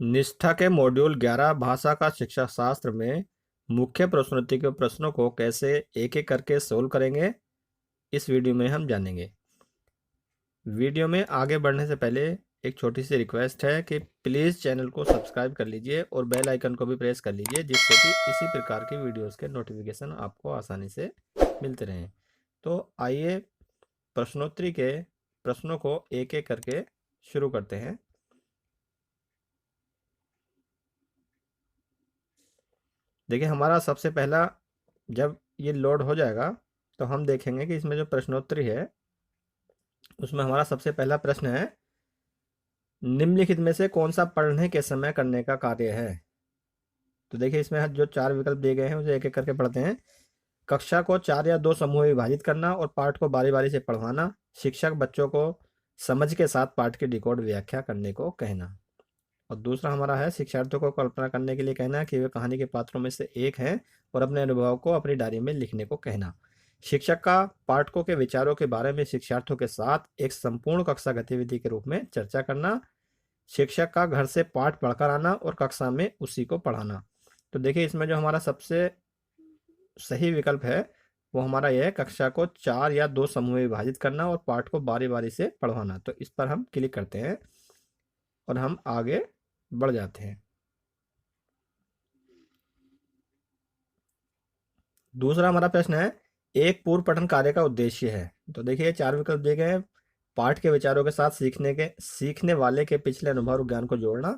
निष्ठा के मॉड्यूल 11 भाषा का शिक्षा शास्त्र में मुख्य प्रश्नोत्तरी के प्रश्नों को कैसे एक एक करके सोल्व करेंगे, इस वीडियो में हम जानेंगे। वीडियो में आगे बढ़ने से पहले एक छोटी सी रिक्वेस्ट है कि प्लीज़ चैनल को सब्सक्राइब कर लीजिए और बेल आइकन को भी प्रेस कर लीजिए, जिससे कि इसी प्रकार की वीडियोस के नोटिफिकेशन आपको आसानी से मिलते रहें। तो आइए प्रश्नोत्तरी के प्रश्नों को एक एक करके शुरू करते हैं। देखिए, हमारा सबसे पहला जब ये लोड हो जाएगा तो हम देखेंगे कि इसमें जो प्रश्नोत्तरी है उसमें हमारा सबसे पहला प्रश्न है, निम्नलिखित में से कौन सा पढ़ने के समय करने का कार्य है। तो देखिए, इसमें जो 4 विकल्प दिए गए हैं उसे एक एक करके पढ़ते हैं। कक्षा को 4 या 2 समूह में विभाजित करना और पाठ को बारी बारी से पढ़वाना, शिक्षक बच्चों को समझ के साथ पाठ की डिकोड व्याख्या करने को कहना। और दूसरा हमारा है, शिक्षार्थियों को कल्पना करने के लिए कहना कि वे कहानी के पात्रों में से एक हैं और अपने अनुभव को अपनी डायरी में लिखने को कहना। शिक्षक का पाठकों के विचारों के बारे में शिक्षार्थियों के साथ एक संपूर्ण कक्षा गतिविधि के रूप में चर्चा करना। शिक्षक का घर से पाठ पढ़कर आना और कक्षा में उसी को पढ़ाना। तो देखिए, इसमें जो हमारा सबसे सही विकल्प है वो हमारा यह है, कक्षा को 4 या 2 समूह में विभाजित करना और पाठ को बारी बारी से पढ़वाना। तो इस पर हम क्लिक करते हैं और हम आगे बढ़ जाते हैं। दूसरा हमारा प्रश्न है, एक पूर्व पठन कार्य का उद्देश्य है। तो देखिए, 4 विकल्प दिए गए हैं। पाठ के विचारों के साथ सीखने वाले के पिछले अनुभव और ज्ञान को जोड़ना,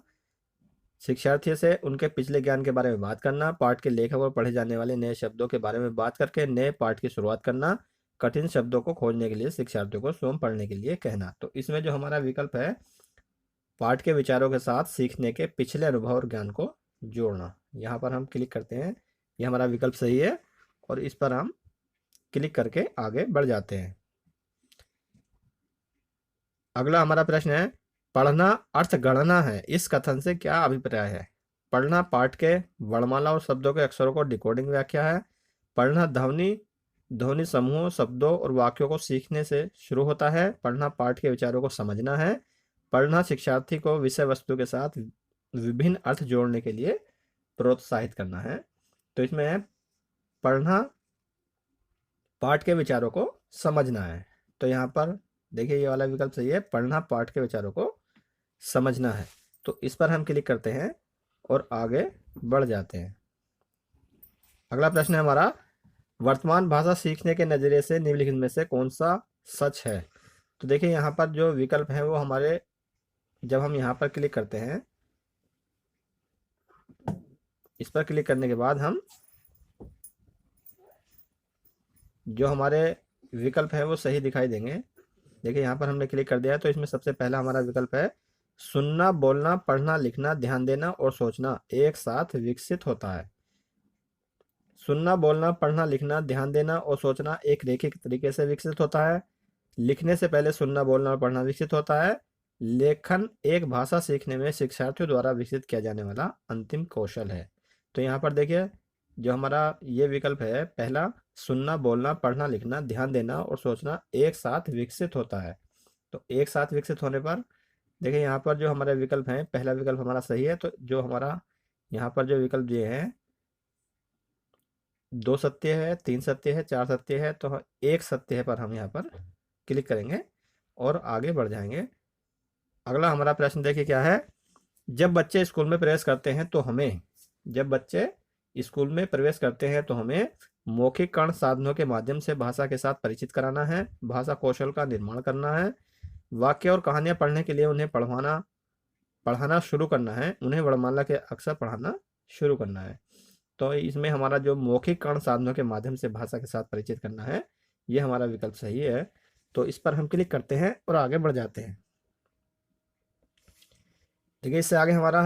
शिक्षार्थी से उनके पिछले ज्ञान के बारे में बात करना, पाठ के लेखक और पढ़े जाने वाले नए शब्दों के बारे में बात करके नए पाठ की शुरुआत करना, कठिन शब्दों को खोजने के लिए शिक्षार्थियों को स्वयं पढ़ने के लिए कहना। तो इसमें जो हमारा विकल्प है, पाठ के विचारों के साथ सीखने के पिछले अनुभव और ज्ञान को जोड़ना, यहाँ पर हम क्लिक करते हैं। यह हमारा विकल्प सही है और इस पर हम क्लिक करके आगे बढ़ जाते हैं। अगला हमारा प्रश्न है, पढ़ना अर्थ गणना है, इस कथन से क्या अभिप्राय है। पढ़ना पाठ के वर्णमाला और शब्दों के अक्षरों को डिकोडिंग व्याख्या है। पढ़ना ध्वनि ध्वनि समूहों शब्दों और वाक्यों को सीखने से शुरू होता है। पढ़ना पाठ के विचारों को समझना है। पढ़ना शिक्षार्थी को विषय वस्तु के साथ विभिन्न अर्थ जोड़ने के लिए प्रोत्साहित करना है। तो इसमें है, पढ़ना पाठ के विचारों को समझना है। तो यहाँ पर देखिए, ये वाला विकल्प सही है, पढ़ना पाठ के विचारों को समझना है। तो इस पर हम क्लिक करते हैं और आगे बढ़ जाते हैं। अगला प्रश्न है हमारा, वर्तमान भाषा सीखने के नज़रिए से निम्नलिखित में से कौन सा सच है। तो देखिए, यहाँ पर जो विकल्प है वो हमारे, जब हम यहाँ पर क्लिक करते हैं, इस पर क्लिक करने के बाद हम जो हमारे विकल्प है वो सही दिखाई देंगे। देखिए, यहाँ पर हमने क्लिक कर दिया है तो इसमें सबसे पहला हमारा विकल्प है, सुनना बोलना पढ़ना लिखना ध्यान देना और सोचना एक साथ विकसित होता है। सुनना बोलना पढ़ना लिखना ध्यान देना और सोचना एक रैखिक तरीके से विकसित होता है। लिखने से पहले सुनना बोलना और पढ़ना विकसित होता है। लेखन एक भाषा सीखने में शिक्षार्थियों द्वारा विकसित किया जाने वाला अंतिम कौशल है। तो यहाँ पर देखिए, जो हमारा ये विकल्प है पहला, सुनना बोलना पढ़ना लिखना ध्यान देना और सोचना एक साथ विकसित होता है। तो एक साथ विकसित होने पर देखिए, यहाँ पर जो हमारे विकल्प हैं, पहला विकल्प हमारा सही है। तो जो हमारा यहाँ पर जो विकल्प दिए हैं, 2 सत्य है, 3 सत्य है, 4 सत्य है, तो एक सत्य है पर हम यहाँ पर क्लिक करेंगे और आगे बढ़ जाएंगे। अगला हमारा प्रश्न देखिए क्या है, जब बच्चे स्कूल में प्रवेश करते हैं तो हमें जब बच्चे स्कूल में प्रवेश करते हैं तो हमें मौखिकरण साधनों के माध्यम से भाषा के साथ परिचित कराना है, भाषा कौशल का निर्माण करना है, वाक्य और कहानियां पढ़ने के लिए उन्हें पढ़ाना शुरू करना है, उन्हें वर्णमाला के अक्षर पढ़ाना शुरू करना है। तो इसमें हमारा जो मौखिकरण साधनों के माध्यम से भाषा के साथ परिचित करना है, ये हमारा विकल्प सही है। तो इस पर हम क्लिक करते हैं और आगे बढ़ जाते हैं। देखिए, इससे आगे हमारा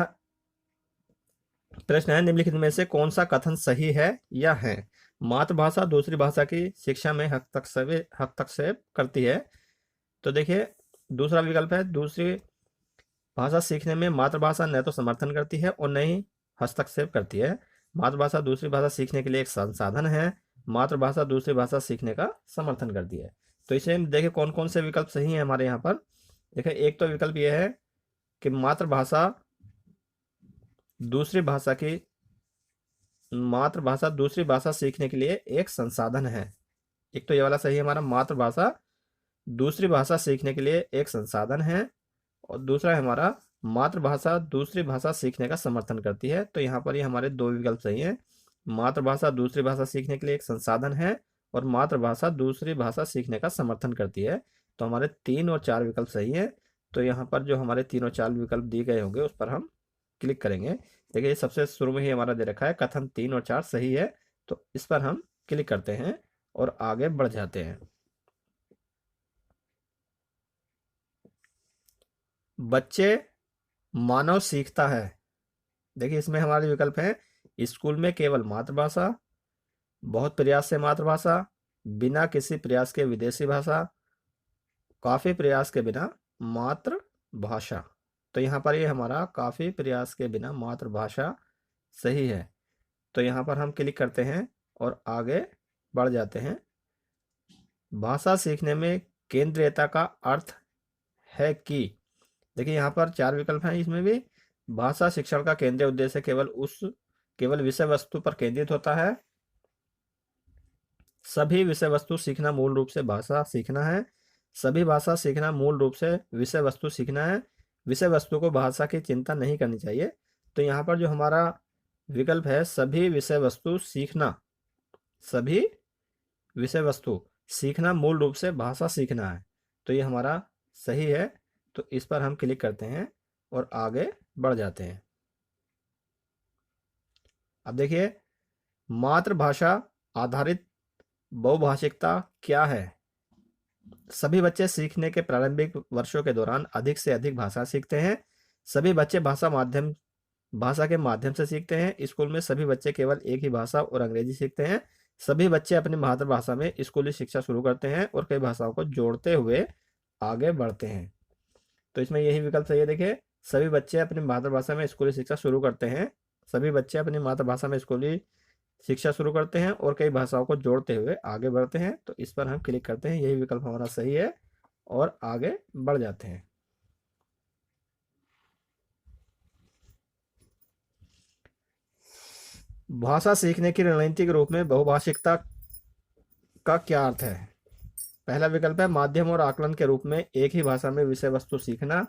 प्रश्न है, निम्नलिखित में से कौन सा कथन सही है या है। मातृभाषा दूसरी भाषा की शिक्षा में हस्तक्षेप करती है। तो देखिए, दूसरा विकल्प है, दूसरी भाषा सीखने में मातृभाषा न तो समर्थन करती है और न ही हस्तक्षेप करती है। मातृभाषा दूसरी भाषा सीखने के लिए एक संसाधन है। मातृभाषा दूसरी भाषा सीखने का समर्थन करती है। तो इसे देखिए, कौन कौन से विकल्प सही हैं हमारे यहाँ पर। देखिए, एक तो विकल्प यह है कि मातृभाषा दूसरी भाषा की मातृभाषा दूसरी भाषा सीखने के लिए एक संसाधन है। एक तो ये वाला सही है हमारा, मातृभाषा दूसरी भाषा सीखने के लिए एक संसाधन है। और दूसरा है हमारा, मातृभाषा दूसरी भाषा सीखने का समर्थन करती है। तो यहाँ पर ये हमारे दो विकल्प सही हैं। मातृभाषा दूसरी भाषा सीखने के लिए एक संसाधन है और मातृभाषा दूसरी भाषा सीखने का समर्थन करती है। तो हमारे 3 और 4 विकल्प सही हैं। तो यहाँ पर जो हमारे 3 और 4 विकल्प दिए गए होंगे उस पर हम क्लिक करेंगे। देखिए सबसे शुरू में ही हमारा दे रखा है कथन 3 और 4 सही है, तो इस पर हम क्लिक करते हैं और आगे बढ़ जाते हैं। बच्चे मानव सीखता है। देखिए इसमें हमारे विकल्प हैं, स्कूल में केवल मातृभाषा, बहुत प्रयास से मातृभाषा, बिना किसी प्रयास के विदेशी भाषा, काफी प्रयास के बिना मातृभाषा। तो यहाँ पर ये हमारा काफी प्रयास के बिना मातृभाषा सही है। तो यहाँ पर हम क्लिक करते हैं और आगे बढ़ जाते हैं। भाषा सीखने में केंद्रीयता का अर्थ है कि, देखिए यहाँ पर 4 विकल्प हैं, इसमें भी भाषा शिक्षण का केंद्रीय उद्देश्य केवल विषय वस्तु पर केंद्रित होता है। सभी विषय वस्तु सीखना मूल रूप से भाषा सीखना है। सभी भाषा सीखना मूल रूप से विषय वस्तु सीखना है। विषय वस्तु को भाषा की चिंता नहीं करनी चाहिए। तो यहाँ पर जो हमारा विकल्प है, सभी विषय वस्तु सीखना, सभी विषय वस्तु सीखना मूल रूप से भाषा सीखना है, तो ये हमारा सही है। तो इस पर हम क्लिक करते हैं और आगे बढ़ जाते हैं। अब देखिए, मातृभाषा आधारित बहुभाषिकता क्या है। सभी बच्चे सीखने के प्रारंभिक वर्षों के दौरान अधिक से अधिक भाषा सीखते हैं। सभी बच्चे भाषा के माध्यम से सीखते हैं। स्कूल में सभी बच्चे केवल एक ही भाषा और अंग्रेजी सीखते हैं। सभी बच्चे अपनी मातृभाषा में स्कूली शिक्षा शुरू करते हैं और कई भाषाओं को जोड़ते हुए आगे बढ़ते हैं। तो इसमें यही विकल्प सही है। देखिए, सभी बच्चे अपनी मातृभाषा में स्कूली शिक्षा शुरू करते हैं। सभी बच्चे अपनी मातृभाषा में स्कूली शिक्षा शुरू करते हैं और कई भाषाओं को जोड़ते हुए आगे बढ़ते हैं। तो इस पर हम क्लिक करते हैं, यही विकल्प हमारा सही है और आगे बढ़ जाते हैं। भाषा सीखने की रणनीति के रूप में बहुभाषिकता का क्या अर्थ है। पहला विकल्प है माध्यम और आकलन के रूप में एक ही भाषा में विषय वस्तु सीखना।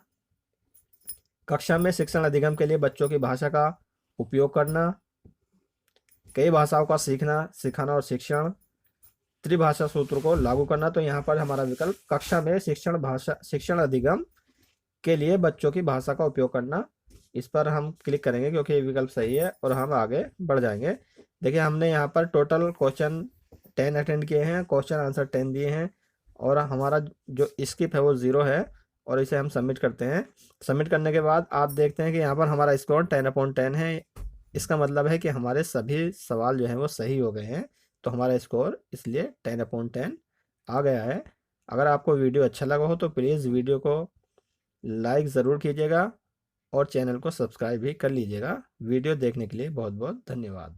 कक्षा में शिक्षण अधिगम के लिए बच्चों की भाषा का उपयोग करना। कई भाषाओं का सीखना, सिखाना और शिक्षण। त्रिभाषा सूत्र को लागू करना। तो यहाँ पर हमारा विकल्प कक्षा में शिक्षण अधिगम के लिए बच्चों की भाषा का उपयोग करना, इस पर हम क्लिक करेंगे क्योंकि ये विकल्प सही है और हम आगे बढ़ जाएंगे। देखिए, हमने यहाँ पर टोटल क्वेश्चन 10 अटेंड किए हैं, क्वेश्चन आंसर 10 दिए हैं और हमारा जो स्किप है वो 0 है और इसे हम सबमिट करते हैं। सबमिट करने के बाद आप देखते हैं कि यहाँ पर हमारा स्कोर 10/10 है। इसका मतलब है कि हमारे सभी सवाल जो हैं वो सही हो गए हैं, तो हमारा स्कोर इसलिए 10/10 आ गया है। अगर आपको वीडियो अच्छा लगा हो तो प्लीज़ वीडियो को लाइक ज़रूर कीजिएगा और चैनल को सब्सक्राइब भी कर लीजिएगा। वीडियो देखने के लिए बहुत बहुत धन्यवाद।